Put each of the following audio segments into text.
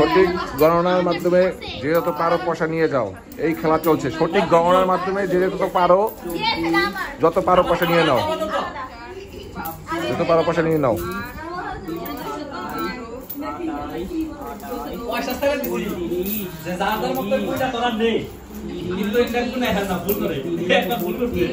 সঠিক গণনার মাধ্যমে যে যত পারো পয়সা নিয়ে যাও। এই খেলা চলছে, সঠিক গণনার মাধ্যমে যে যত পারো পয়সা নিয়ে নাও, যত পারো পয়সা নিয়ে নাও। পয়সা ছাড়া দিছি যে যার যার মতো পয়সা তোরা নেই কিন্তু একটা কোন না ভুল করে একটা ভুল করছে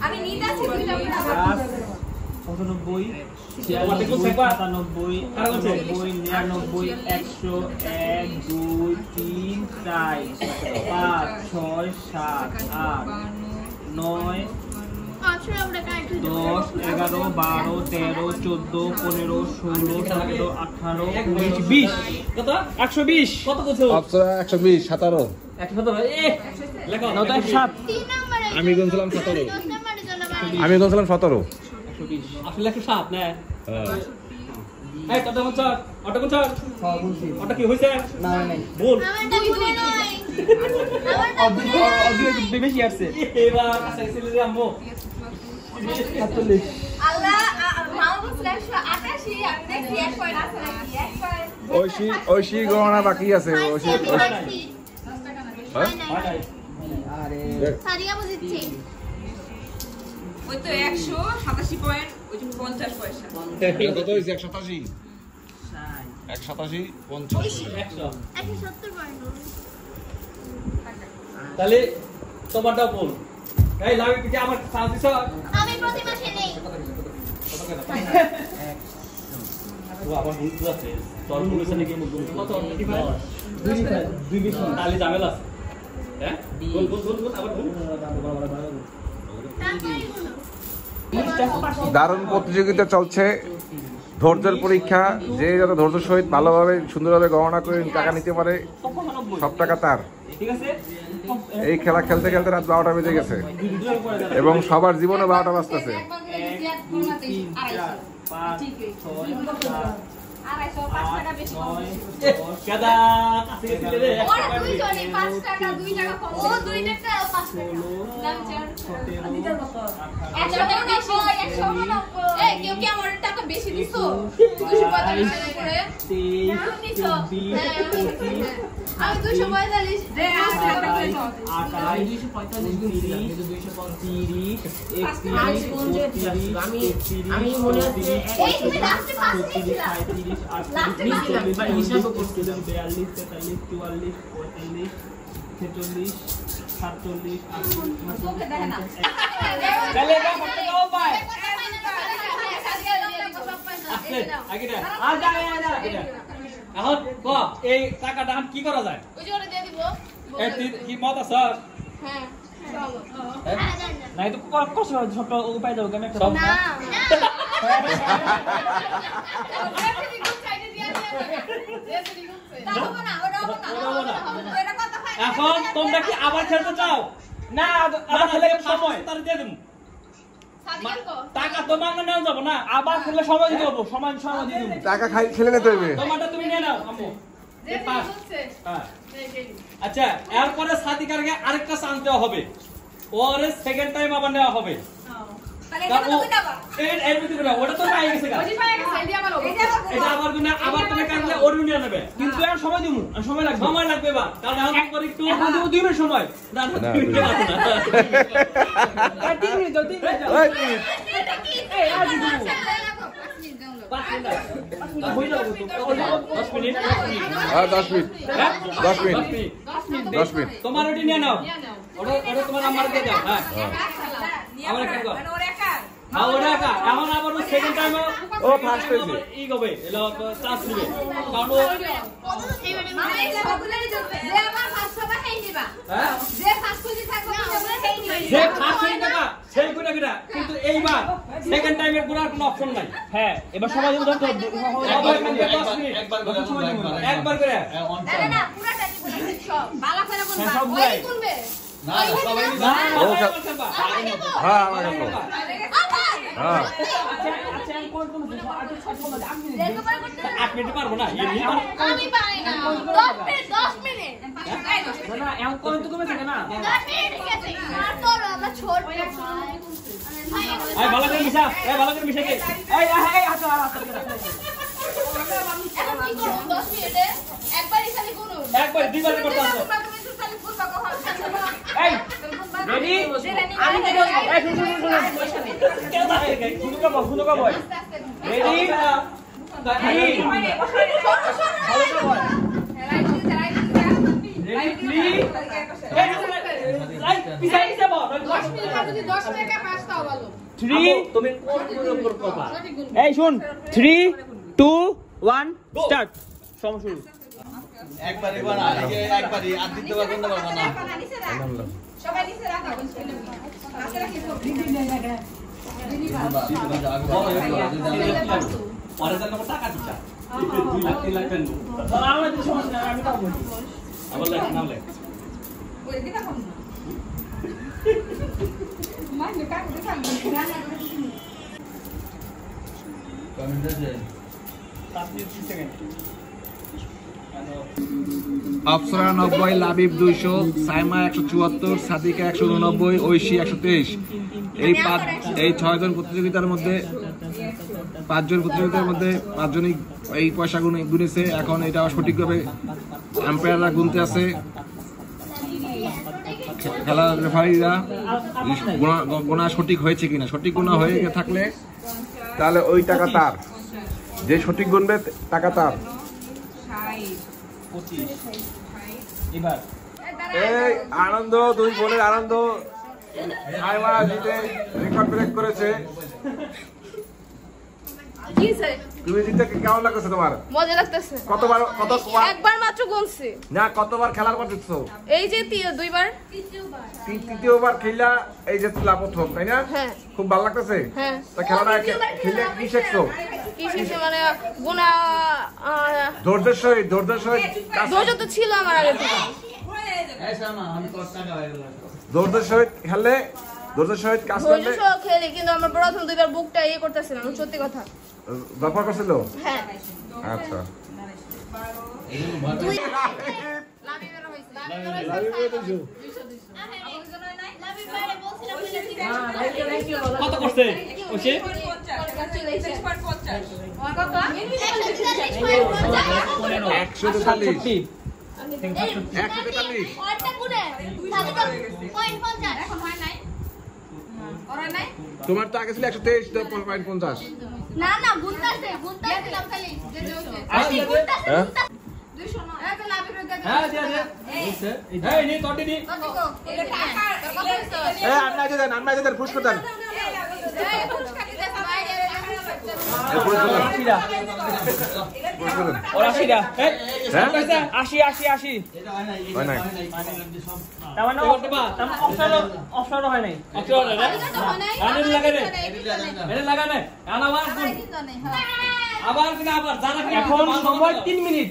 আমি নিতে আছি 95 96 97 98 99 100 1 2 3 4 5 6 7 8 9 10 11 12 13 14 15 16 17 18 19 20 কত 120 কত বলছো অপ্সরা 120 17 117 এ লেখো না তো 7 আমি গুনছিলাম 17 আমি গুনছিলাম 17 আসলে একটু সাপ না এই কত বলছ অটো কোন অটো কি হইছে না নাই বল বেশি আসছে এবার কাছে ছিল রে আম্মু আল্লাহ মামু স্ল্যাশ 88 আমি দেখি 1 পয়েন্ট আছে নাকি 1 পয়েন্ট ঐশী গণনা বাকি আছে। ঐশী সারিয়া বুঝিছি ওই তো 187 পয়েন্ট ওই যে 50 পয়সা কত হইছে 187 187 50 170 পয়েন্ট তাহলে তোমারটা বল এই লাভ কি আমার সাউন্ড দিছ আমি প্রতি মাসে নেই ও আবার বুঝতে আছে তোর পুলিশ নাকি কত 2 বেশি তাহলে ঝামেলা আছে হ্যাঁ বল আবার বল দারুণ প্রতিযোগিতা চলছে, ধৈর্যের পরীক্ষা। যে যত ধৈর্য সহিত ভালোভাবে সুন্দরভাবে গণনা করে টাকা নিতে পারে সব টাকা তার। ঠিক আছে এই খেলা খেলতে খেলতে রাত 12টা বেজে গেছে এবং সবার জীবনে 12টা বাজতেছে। 1 2 3 4 5 6 250 টাকা বেশি কম কেদা কাছে গেছিলে রে ওর 2 জনে 5 টাকা 2 টাকা কম ও 2 টাকা 5 টাকা দাম 4 100 টাকা বেশি 190 এই কেউ কি আমার টাকা বেশি দিছো 245 টাকা করে নিছো আমি 245 দে আমি মনে হচ্ছে এই তুমি লাস্টে 5 দিছিলা লাস্টে 5 হিসাব করছিলাম 42 43 44 45 46 47 তোকে দেখে না চলে যা ফটো দাও ভাই আগে দে আর যা এখন ক এই টাকাটা কি করা যায় ওই যে ওরে দিয়ে দিব এই কি মত আছে হ্যাঁ নাই তো কষ্ট সব উপায় দাও কেন একটা না এখন তোমরা কি আবার খেলতে চাও না আবার খেলে সময় তার দিয়ে দেব টাকা টাকা তো মাংনা নেওয়া যাব না, আবার খেলে সময় দিতে হবে, সময় দিয়ে দেবো। টাকা খাই খেলে নিতে হবে। তোমারটা তুমি নিয়ে নাও আম্মু। যে পাস হচ্ছে হ্যাঁ এই আচ্ছা, এরপরে সাদিকারকে আরেকটা চান্স দেওয়া হবে, ওরে সেকেন্ড টাইম আবার নেওয়া হবে। তাহলে এটা তো কইতাবা এর ভিতরে না, ওটা তো পাই গেছে গা, ওজি পাই গেছে এডি আবার হবে এটা আবার গুনা আবার তুমি কাটলে ওর নিয়ে নেবে, কিন্তু আর সময় দিমু, আর সময় লাগবে, সময় লাগবে বা কারণ এখন পরে একটু এখন দেবো 2 মিনিট সময়। না না, 2 মিনিট লাগবে না। আর 3 মিনিট দাও, 3 মিনিট দাও। ওই, এটা কি এই আজ দিবো। 5 মিনিট দাও 5 মিনিট হই যাবে তো। 10 মিনিট 10 মিনিট 10 মিনিট 10 মিনিট। তোমার ওটি নিয়ে নাও, ওটা তোমার আমার দিয়ে দাও। হ্যাঁ আমার একটা দাও। মানে ওর একা হ্যাঁ ওটা একা, এখন আবার সেকেন্ড টাইম ও ফার্স্ট হয়েছে। ই হবে, এলো চান্স নেবে, কারণ ও মানে সবগুলোরই চলবে যে আমার 500 টাকা এই দিবা হ্যাঁ যে 500 জি থাকবে সবগুলো সেই নিবে যে ফার্স্ট হয়ে টাকা সেই গুণা কিনা, কিন্তু এইবার সেকেন্ড টাইমের গুণার কোনো অপশন নাই। হ্যাঁ, এবার সময় দেবো, ধর তো। একবার কিন্তু 10 মিনিট একবার করে না না পুরোটা দিব সব বালা করে বলবা হ্যাঁ, সব ওই ভাই। তুলবে না সবাই না, ও খে- হ্যাঁ আমার খেলবো হ্যাঁ আচ্ছা আমি কোন দিছো আর 6 মিনিট 8 মিনিট 8 মিনিট পারবো না এমনি আমি পারি না 10 মিনিট না এমন কোন তো কমে থাকে না 10 মিনিট ঠিক আছে আর তোর আমরা ছোট ভাই এই ভালো করে মিশা এই ভালো করে মিশা কে এই হাতে এখন কি করব 10 মিনিটে একবারই খালি করুন একবার দুইবার করতে হবে এই রেডি আমি কি বলবো এই শুনো শুনো বল রেডি তুমি কোন উপর করবা এই শুন 3 2 1 স্টার্ট সময় শুরু একবারে বানা একবারে আর দিতে পারবেন না বাবা না সবাই নিচে রাখা কাছে রাখি পরে যেন টাকা দিছা 2 লাখ 3 লাখ দেন আমার তো সমস্যা নাই আমি পাবো আবার লাখ নাও লে ওই দিকে কম না মানে কাক দেখা না কমেন্ট আছে 5 মিনিট 30 সেকেন্ড অপসরা 90, লাবিব 200, সাইমা 174, সাদিকা 189, ঐশী 123। এই 6 জন প্রতিযোগিতার মধ্যে 5 জন প্রতিযোগিতার মধ্যে 5 জনই এই পয়সা গুনেছে। এখন এটা সঠিকভাবে আম্পায়াররা গুনতে আছে, খেলার রেফারিরা গোনা সঠিক হয়েছে কিনা। সঠিক গোনা হয়ে থাকলে তাহলে ওই টাকা তার, যে সঠিক গুনবে টাকা তার। 25 এবার এই আনন্দ, দুই বোনের আনন্দ। সাইমা জিতে রেকর্ড ব্রেক করেছে। কি স্যার তুমি জিতে কেমন লাগছে তোমার? মজা লাগতেছে। কতবার একবার মাত্র গুনছি না, কতবার খেলার পর জিতছো? এই যে দুইবার তৃতীয়বার খেলা এই যে তুলা প্রথম, তাই না? হ্যাঁ। খুব ভালো লাগতেছে। হ্যাঁ। তা খেলাটা খেলে কি শিখছো? কি শিখছি মানে গুনা ধৈর্যের সহিত কাজ, ধৈর্য তো ছিল আমার আগে থেকে। ধৈর্যের সহিত খেললে, ধৈর্যের সহিত কাজ ধৈর্য করলে। সহ খেলি কিন্তু আমার প্রথম দুইবার বুকটা ইয়ে করতেছিলাম, সত্যি কথা। দরকার করছিল। হ্যাঁ আচ্ছা, কত করছে ওকে 143। তোমার তো আগে ছিল 123.50। না না গুনতাছে খালি হ্যাঁ? 200 না এটা লাভের রোজা হ্যাঁ দে দে এই নি তোটি নি এই আন্নাজে দেন পুশ করে দেন। পুশ করে দেন। ওর 80টা হ্যাঁ? 80 হয় নাই। তার মানে অপশন হয় নাই। অক্ষর রে আনে লাগা রে এটা লাগা নে আবার আবার কিনা আবার জানা কিনা এখন সময় 3 মিনিট।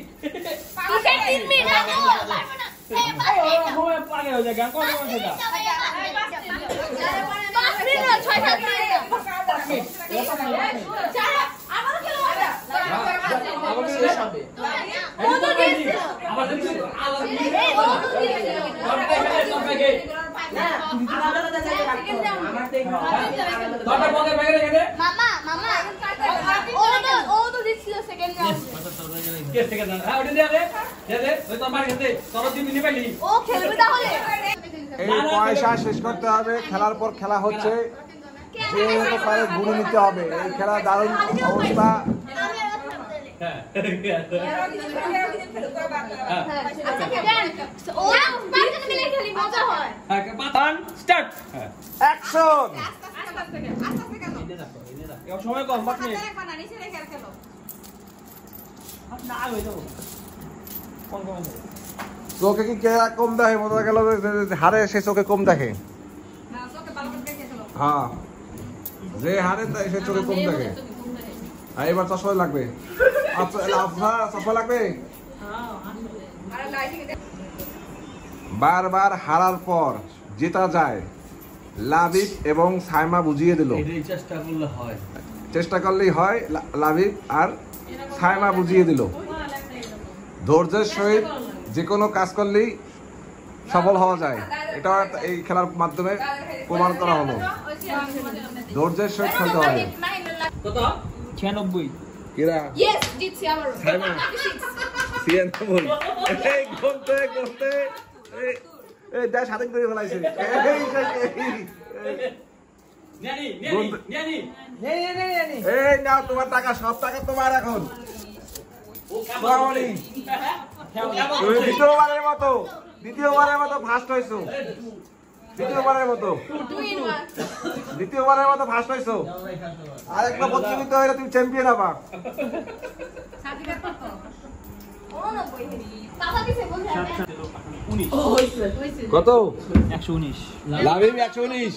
কিসের 3 মিনিট পারবো না সময় আগে হয়ে যায়, কোন সময় সেটা 5 মিনিট 6-7 মিনিট আবার খেলো এটা আবার শেষ হবে আবার দেখি মামা ও তো দিছিল সেকেন্ড রাউন্ডে ও খেলবে তাহলে এই পয়সা শেষ করতে হবে। খেলার পর খেলা হচ্ছে, যে হতে পারে গুনে নিতে হবে। এই খেলা দারুণ অবস্থা। ও বারজন মিলে খেলি মজা হয় স্টার্ট অ্যাকশন। সময় কম 5 মিনিট না হয়ে যাবো কোন কোন চোখে কি কেরা কম দেখে? মজা গেল হারে, সে চোখে কম দেখে। হ্যাঁ, যে হারে সে চোখে কম দেখে। আর এবার চশমা লাগবে। চশমা লাগবে। বারবার হারার পর জেতা যায়। লাবিব এবং সাইমা বুঝিয়ে দিল। চেষ্টা করলে হয়, চেষ্টা করলেই হয়। লাবিব আর সাইমা বুঝিয়ে দিল। ধৈর্যের সহিত যে কোনো কাজ করলেই সফল হওয়া যায়, এটা এই খেলার মাধ্যমে প্রমাণ করা হলো। ধৈর্যের সহিত খেলতে হবে। কত? 96 কিরা ইয়েস জিতছি আবার সাইমা সিএন বল এই গন্তে গন্তে এই দা সাথে করে ফলাইছে ন্যানি বন্ধু। ন্যানি এই নাও তোমার টাকা, সব টাকা তোমার এখন। বাওনি তুমি দ্বিতীয়বারের মতো ফার্স্ট হইছো। দ্বিতীয়বারের মতো ফার্স্ট হইছো। আর একটা প্রতিযোগিতা হইলে তুমি চ্যাম্পিয়ন হবা। কত? 119 লাভিব 119।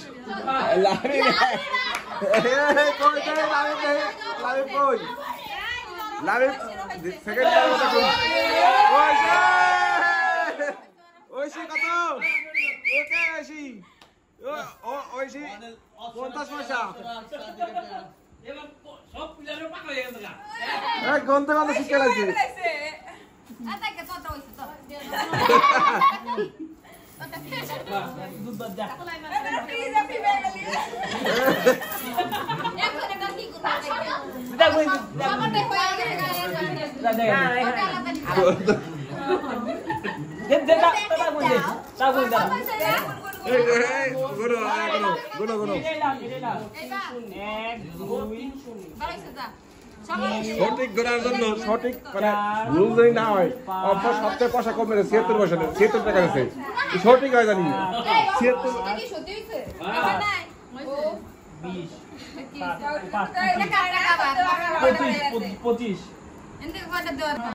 লাভিব কই দে, লাভিব কই? লাভিব সেকেন্ড টাইম দেখুন। ওইসি কত? ওকে ওইসি। ওইসি 50 পয়সা। এবার সব প্লেয়ারের পাকা হয়ে গেছে গা। এই গন্তে গন্তে শিখে লাগছে। সঠিক গণার জন্য সঠিক মানে ভুল যদি না হয়, অফার সবচেয়ে পয়সা কম মেরে 76 পয়সা 76 টাকা আছে। সঠিক হয় জানি 76 20 25